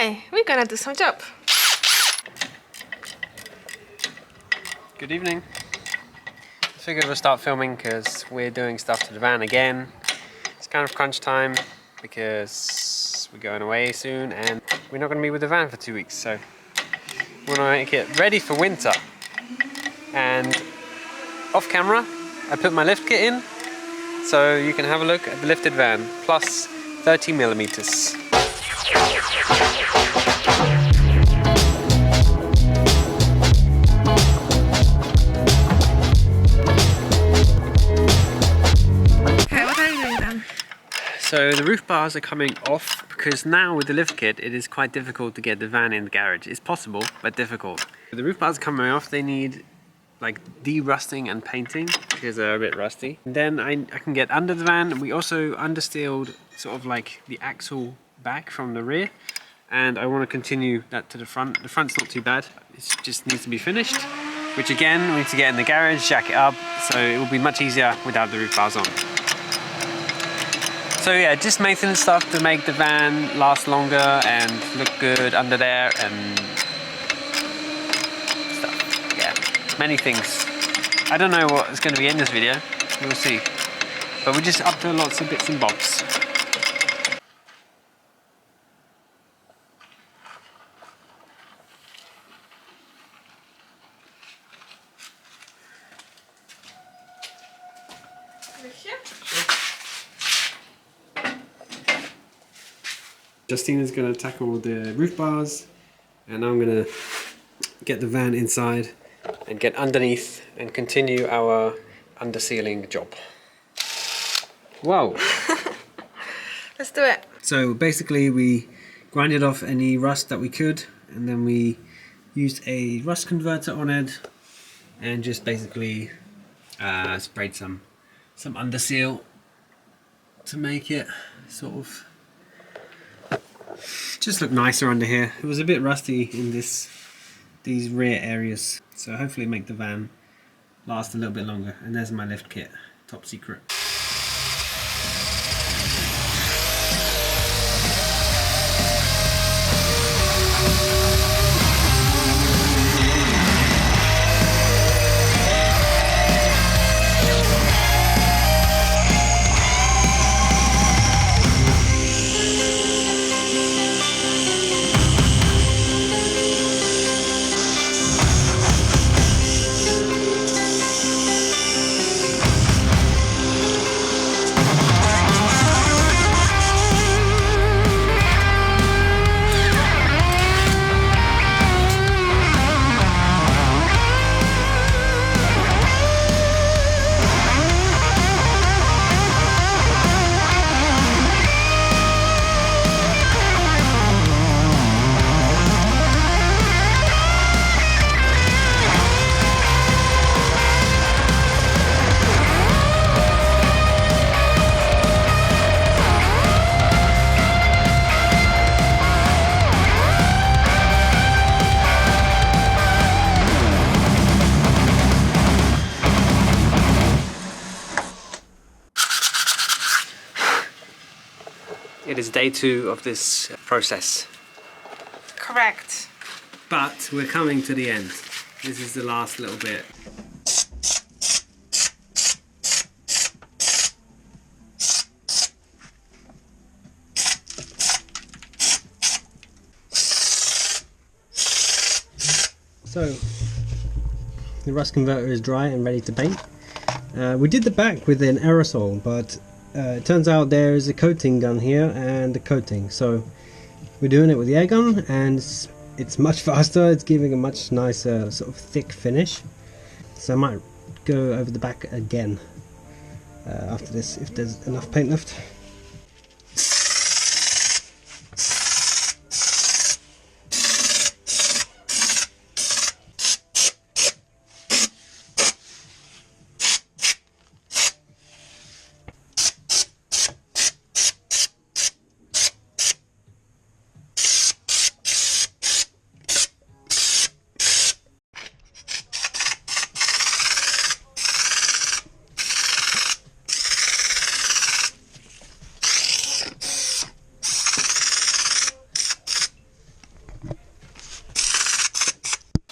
Hi, we're gonna do some job. Good evening. I figured we'll start filming because we're doing stuff to the van again. It's kind of crunch time because we're going away soon and we're not going to be with the van for 2 weeks, so we want to make it ready for winter. And off camera I put my lift kit in so you can have a look at the lifted van plus 30 millimeters. So the roof bars are coming off because now with the lift kit it is quite difficult to get the van in the garage. It's possible, but difficult. The roof bars are coming off, they need like de-rusting and painting because they're a bit rusty. And then I can get under the van. We also understeeled sort of like the axle back from the rear, and I want to continue that to the front. The front's not too bad, it just needs to be finished, which again we need to get in the garage, jack it up, so it will be much easier without the roof bars on. So yeah, just maintenance stuff to make the van last longer and look good under there and stuff. Yeah, many things. I don't know what is going to be in this video, we'll see. But we're just up to lots of bits and bobs. Justina's going to tackle the roof bars and I'm going to get the van inside and get underneath and continue our undersealing job. Whoa! Let's do it. So basically we grinded off any rust that we could and then we used a rust converter on it and just basically sprayed some underseal to make it sort of just look nicer under here. It was a bit rusty in these rear areas, so hopefully make the van last a little bit longer. And there's my lift kit, top secret. It is day 2 of this process. Correct. But we're coming to the end. This is the last little bit. So, the rust converter is dry and ready to paint. We did the back with an aerosol, but it turns out there is a coating gun here and a coating, so we're doing it with the air gun and it's much faster. It's giving a much nicer sort of thick finish, so I might go over the back again after this if there's enough paint left.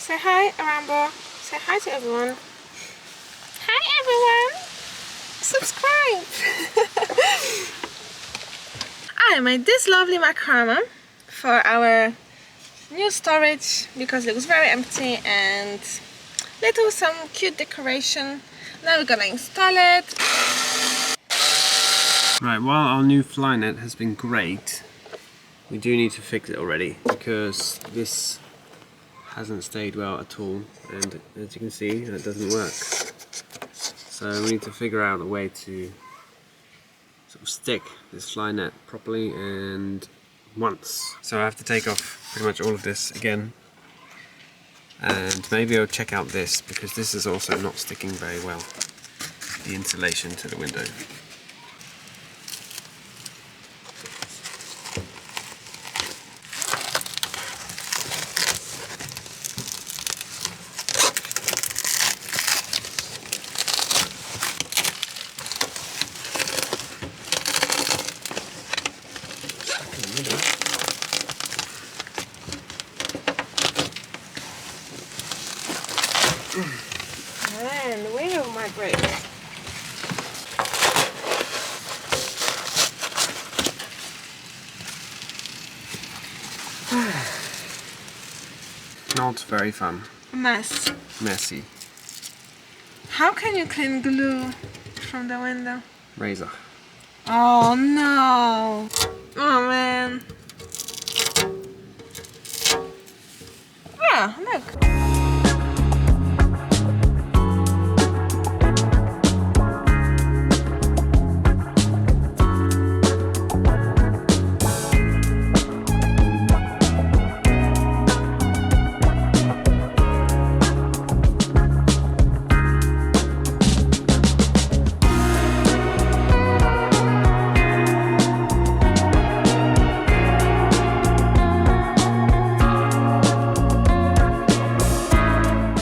Say hi, Arambo. Say hi to everyone. Hi, everyone. Subscribe. I made this lovely macrame for our new storage because it was very empty, and little some cute decoration. Now we're gonna install it. Right, while our new fly net has been great, we do need to fix it already because this hasn't stayed well at all, and as you can see, it doesn't work. So we need to figure out a way to sort of stick this fly net properly and once. So I have to take off pretty much all of this again, and maybe I'll check out this because this is also not sticking very well, the insulation to the window. And the window might break. Not very fun. Mess. Messy. How can you clean glue from the window? Razor. Oh no! Oh man! Ah, look!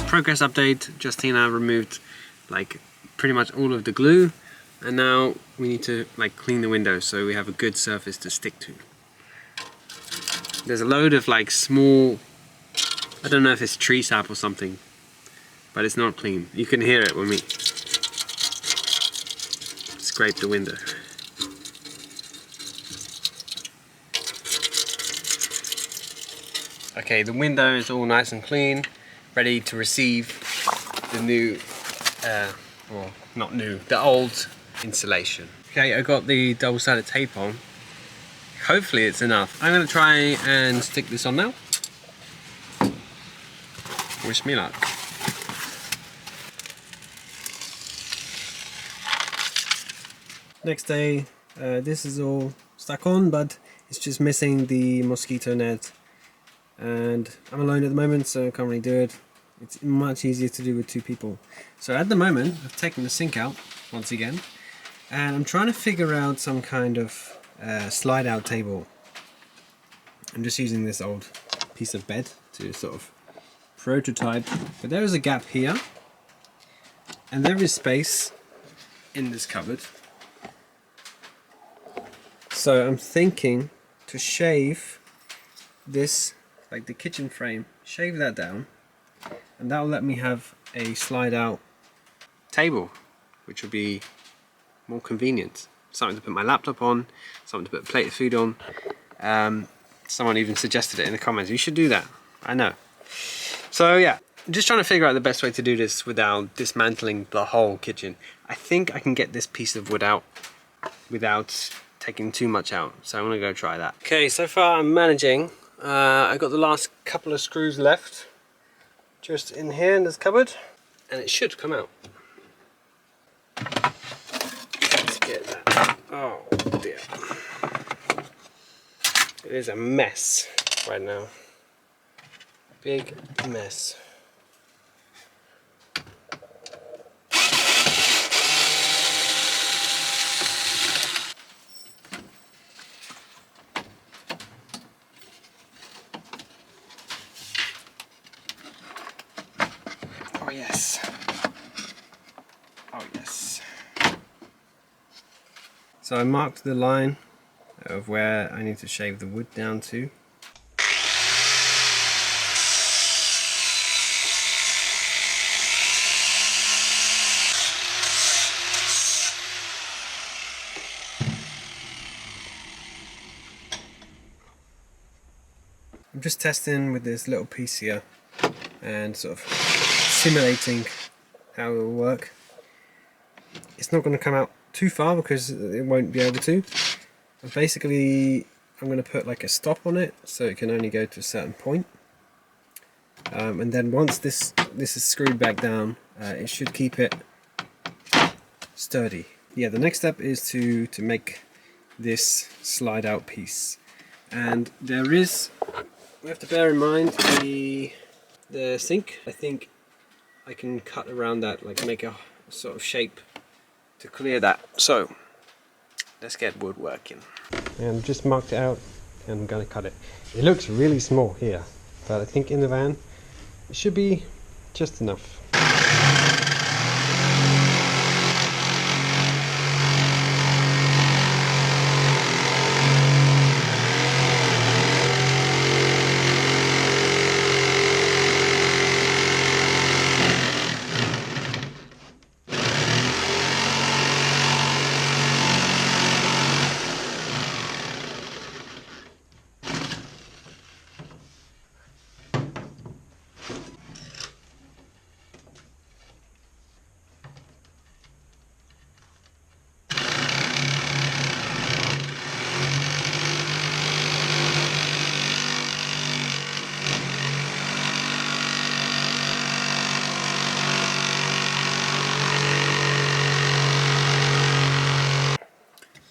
Progress update, Justina removed like pretty much all of the glue, and now we need to like clean the windows so we have a good surface to stick to. There's a load of like small, I don't know if it's tree sap or something, but it's not clean. You can hear it when we scrape the window. Okay, the window is all nice and clean, ready to receive the new, well, not new, the old insulation. Okay, I got the double-sided tape on. Hopefully it's enough. I'm going to try and stick this on now. Wish me luck. Next day, this is all stuck on, but it's just missing the mosquito net. And I'm alone at the moment, so I can't really do it. It's much easier to do with two people. So at the moment, I've taken the sink out once again, and I'm trying to figure out some kind of slide out table. I'm just using this old piece of bed to sort of prototype, but there is a gap here, and there is space in this cupboard. So I'm thinking to shave this, like the kitchen frame, shave that down, and that will let me have a slide out table, which will be more convenient. Something to put my laptop on, something to put a plate of food on. Someone even suggested it in the comments. You should do that. I know. So yeah, I'm just trying to figure out the best way to do this without dismantling the whole kitchen. I think I can get this piece of wood out without taking too much out. So I'm gonna go try that. Okay, so far I'm managing. I've got the last couple of screws left just in here in this cupboard, and it should come out. Let's get that. Oh dear. It is a mess right now. Big mess. Oh yes. Oh yes. So I marked the line of where I need to shave the wood down to. I'm just testing with this little piece here and sort of simulating how it will work. It's not going to come out too far because it won't be able to. But basically, I'm going to put like a stop on it so it can only go to a certain point. And then once this is screwed back down, it should keep it sturdy. Yeah, the next step is to make this slide out piece. And we have to bear in mind the sink. I think I can cut around that, like make a sort of shape to clear that. So let's get wood working. And just marked it out and I'm gonna cut it. It looks really small here, but I think in the van it should be just enough.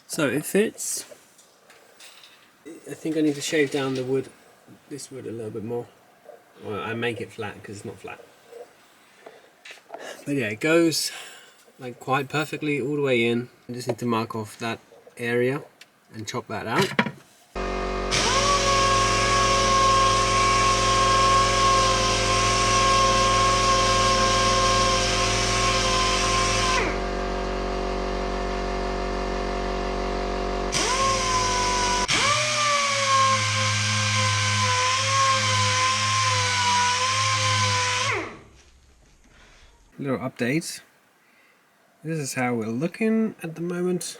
So it fits. I think I need to shave down the wood, this wood a little bit more. Well, I make it flat because it's not flat. But yeah, it goes like quite perfectly all the way in. I just need to mark off that area and chop that out. Little update. This is how we're looking at the moment.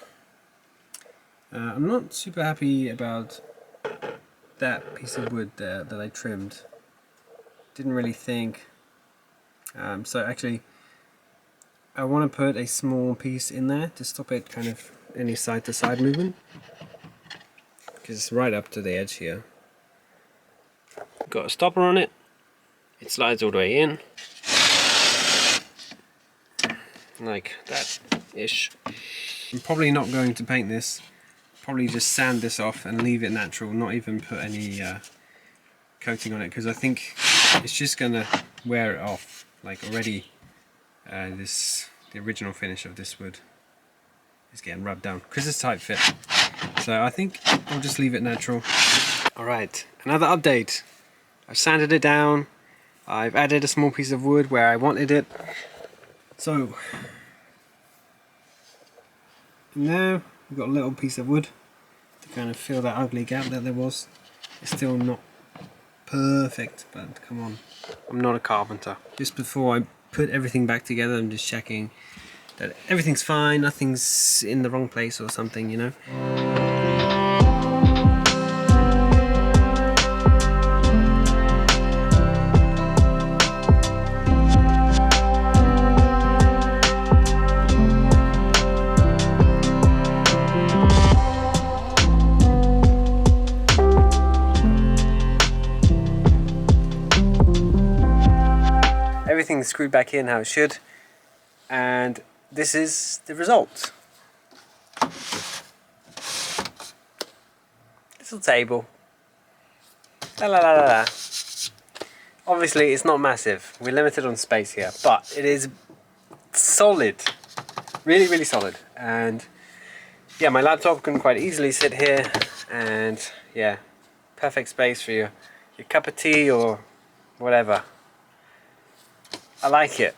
I'm not super happy about that piece of wood there that I trimmed. Didn't really think. So actually, I want to put a small piece in there to stop it kind of any side to side movement. Because it's right up to the edge here. Got a stopper on it. It slides all the way in. Like that ish. I'm probably not going to paint this, probably just sand this off and leave it natural, not even put any coating on it, because I think it's just gonna wear it off. Like already the original finish of this wood is getting rubbed down because it's tight fit, so I think I'll just leave it natural. Alright, another update. I've sanded it down, I've added a small piece of wood where I wanted it. So now we've got a little piece of wood to kind of fill that ugly gap that there was. It's still not perfect, but come on, I'm not a carpenter. Just before I put everything back together, I'm just checking that everything's fine, nothing's in the wrong place or something, you know. Everything's screwed back in how it should, and this is the result. Little table. La la la la la. Obviously it's not massive, we're limited on space here, but it is solid. Really, really solid. And yeah, my laptop can quite easily sit here, and yeah, perfect space for your cup of tea or whatever. I like it.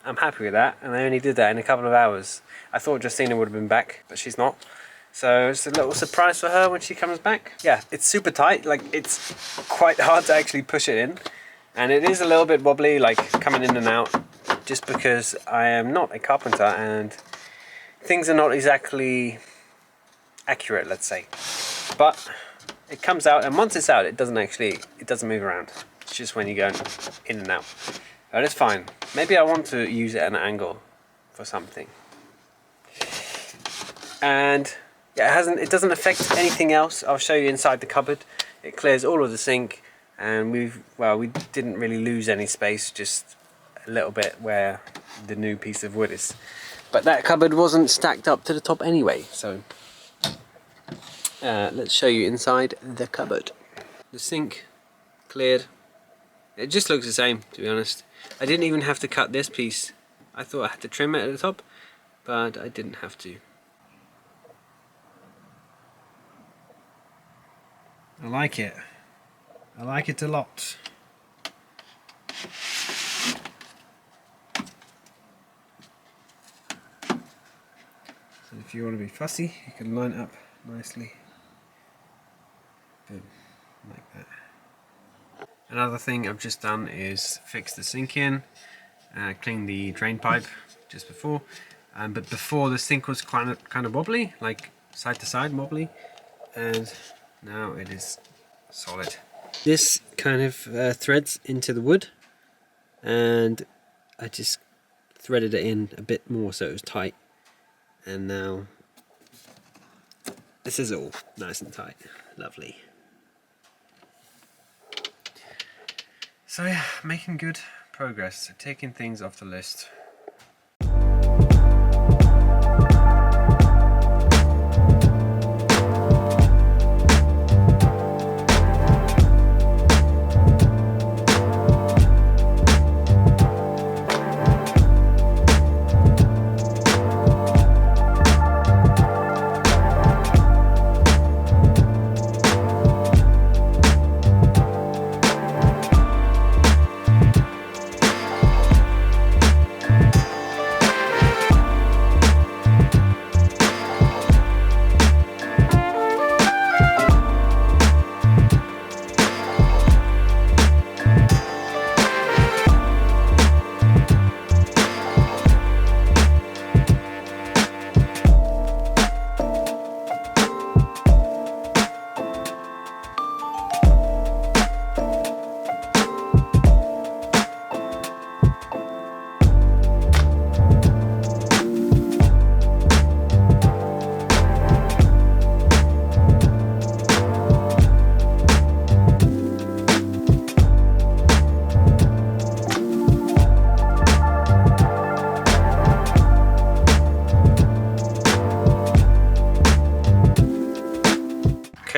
I'm happy with that, and I only did that in a couple of hours. I thought Justina would have been back, but she's not. So it's a little surprise for her when she comes back. Yeah, it's super tight, like it's quite hard to actually push it in. And it is a little bit wobbly, like coming in and out, just because I am not a carpenter and things are not exactly accurate, let's say. But it comes out, and once it's out, it doesn't move around. It's just when you go in and out. And it's fine. Maybe I want to use it at an angle for something. And yeah, it doesn't affect anything else. I'll show you inside the cupboard. It clears all of the sink, and we didn't really lose any space, just a little bit where the new piece of wood is. But that cupboard wasn't stacked up to the top anyway, so let's show you inside the cupboard. The sink cleared. It just looks the same, to be honest. I didn't even have to cut this piece. I thought I had to trim it at the top, but I didn't have to. I like it. I like it a lot. So if you want to be fussy, you can line it up nicely. Boom, like that. Another thing I've just done is fix the sink in, clean the drain pipe just before. But before, the sink was kind of wobbly, like side to side wobbly, and now it is solid. This kind of threads into the wood, and I just threaded it in a bit more so it was tight, and now this is all nice and tight. Lovely. So yeah, making good progress, taking things off the list.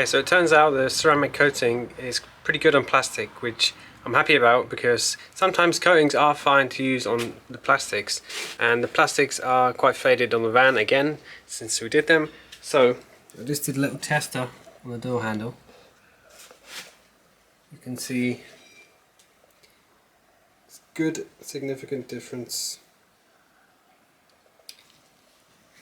Okay, so it turns out the ceramic coating is pretty good on plastic, which I'm happy about, because sometimes coatings are fine to use on the plastics, and the plastics are quite faded on the van again since we did them. So I just did a little tester on the door handle. You can see it's good, significant difference.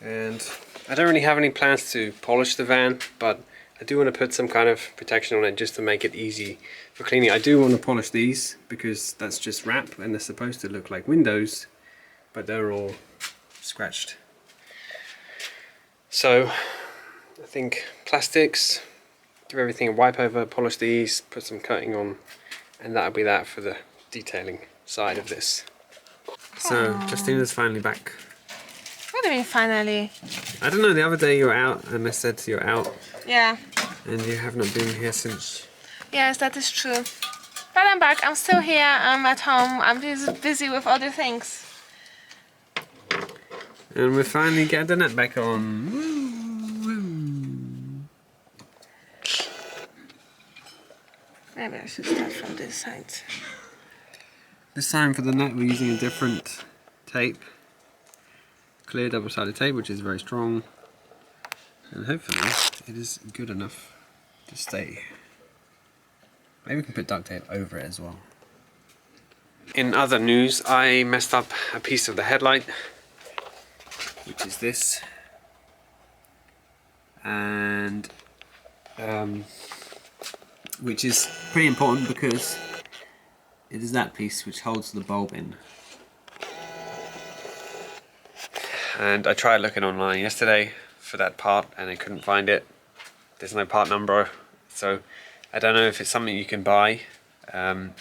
And I don't really have any plans to polish the van, but I do want to put some kind of protection on it just to make it easy for cleaning. I do want to polish these because that's just wrap and they're supposed to look like windows, but they're all scratched. So I think plastics, give everything a wipe over, polish these, put some coating on, and that'll be that for the detailing side of this. So Justina's finally back. What do you mean finally? I don't know, the other day you were out and I said you're out. Yeah. And you have not been here since. Yes, that is true. But I'm back, I'm still here, I'm at home, I'm busy with other things. And we finally get the net back on. Maybe I should start from this side. This time for the net we're using a different tape. Clear double-sided tape, which is very strong. And hopefully it is good enough to stay. Maybe we can put duct tape over it as well. In other news, I messed up a piece of the headlight, which is this. And which is pretty important because it is that piece which holds the bulb in. And I tried looking online yesterday for that part and I couldn't find it. There's no part number. So I don't know if it's something you can buy on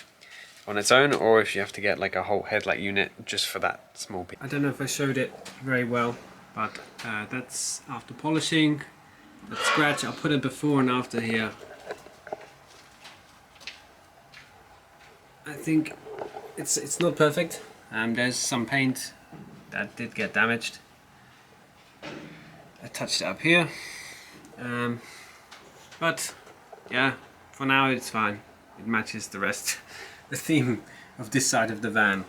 its own, or if you have to get like a whole headlight unit just for that small bit. I don't know if I showed it very well, but that's after polishing. That scratch, I'll put a before and after here. I think it's not perfect. There's some paint that did get damaged. I touched it up here, but yeah, for now it's fine. It matches the rest, the theme of this side of the van,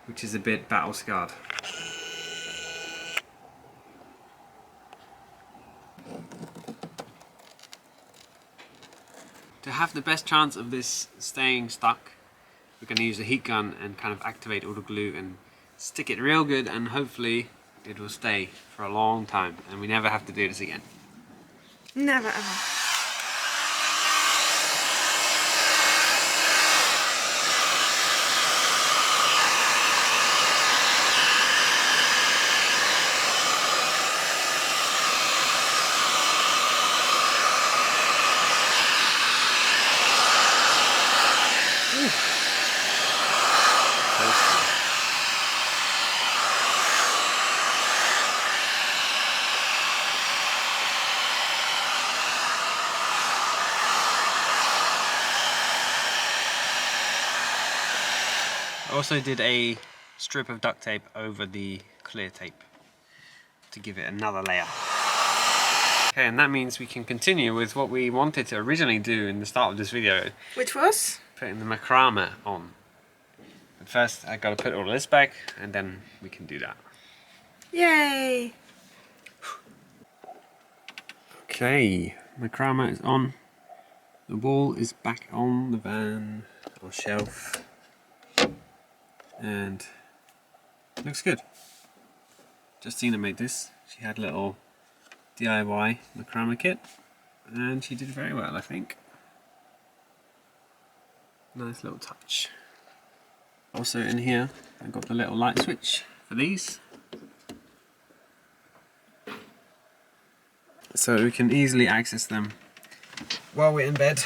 which is a bit battle scarred. To have the best chance of this staying stuck, we're going to use a heat gun and kind of activate all the glue and stick it real good, and hopefully it will stay for a long time and we never have to do this again. Never ever. I also did a strip of duct tape over the clear tape to give it another layer. Okay, and that means we can continue with what we wanted to originally do in the start of this video. Which was? Putting the macrame on. But first I gotta put all this back and then we can do that. Yay! Okay, macrame is on. The ball is back on the van or shelf. And looks good. Justina made this. She had a little DIY macrame kit and she did very well, I think. Nice little touch. Also in here I got the little light switch for these, so we can easily access them while we're in bed,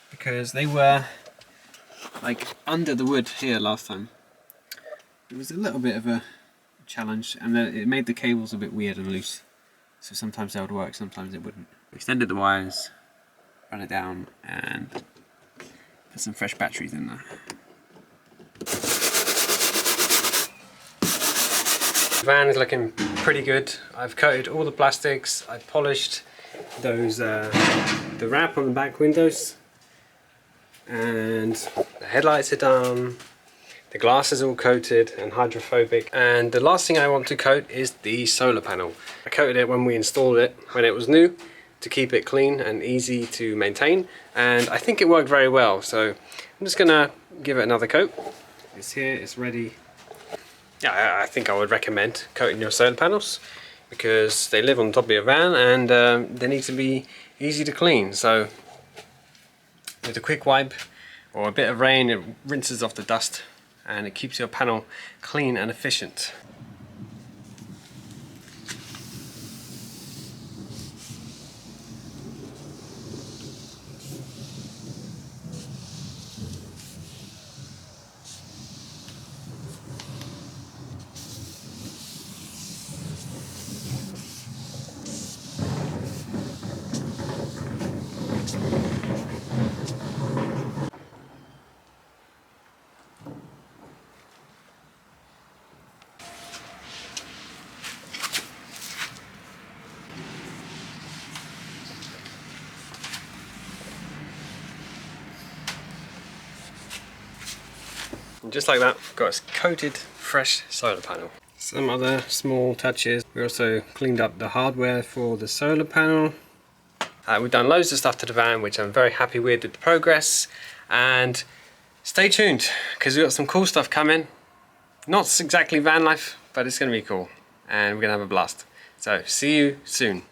because they were like under the wood here last time. It was a little bit of a challenge, and it made the cables a bit weird and loose. So sometimes they would work, sometimes it wouldn't. Extended the wires, ran it down, and put some fresh batteries in there. The van is looking pretty good. I've coated all the plastics, I've polished those the wrap on the back windows, and the headlights are done. The glass is all coated and hydrophobic, and the last thing I want to coat is the solar panel. I coated it when we installed it, when it was new, to keep it clean and easy to maintain, and I think it worked very well, so I'm just gonna give it another coat. It's here, it's ready. Yeah, I think I would recommend coating your solar panels, because they live on top of your van and they need to be easy to clean. So with a quick wipe or a bit of rain, it rinses off the dust and it keeps your panel clean and efficient. And just like that, we've got a coated, fresh solar panel. Some other small touches. We also cleaned up the hardware for the solar panel. We've done loads of stuff to the van, which I'm very happy with the progress. And stay tuned, because we've got some cool stuff coming. Not exactly van life, but it's going to be cool. And we're going to have a blast. So, see you soon.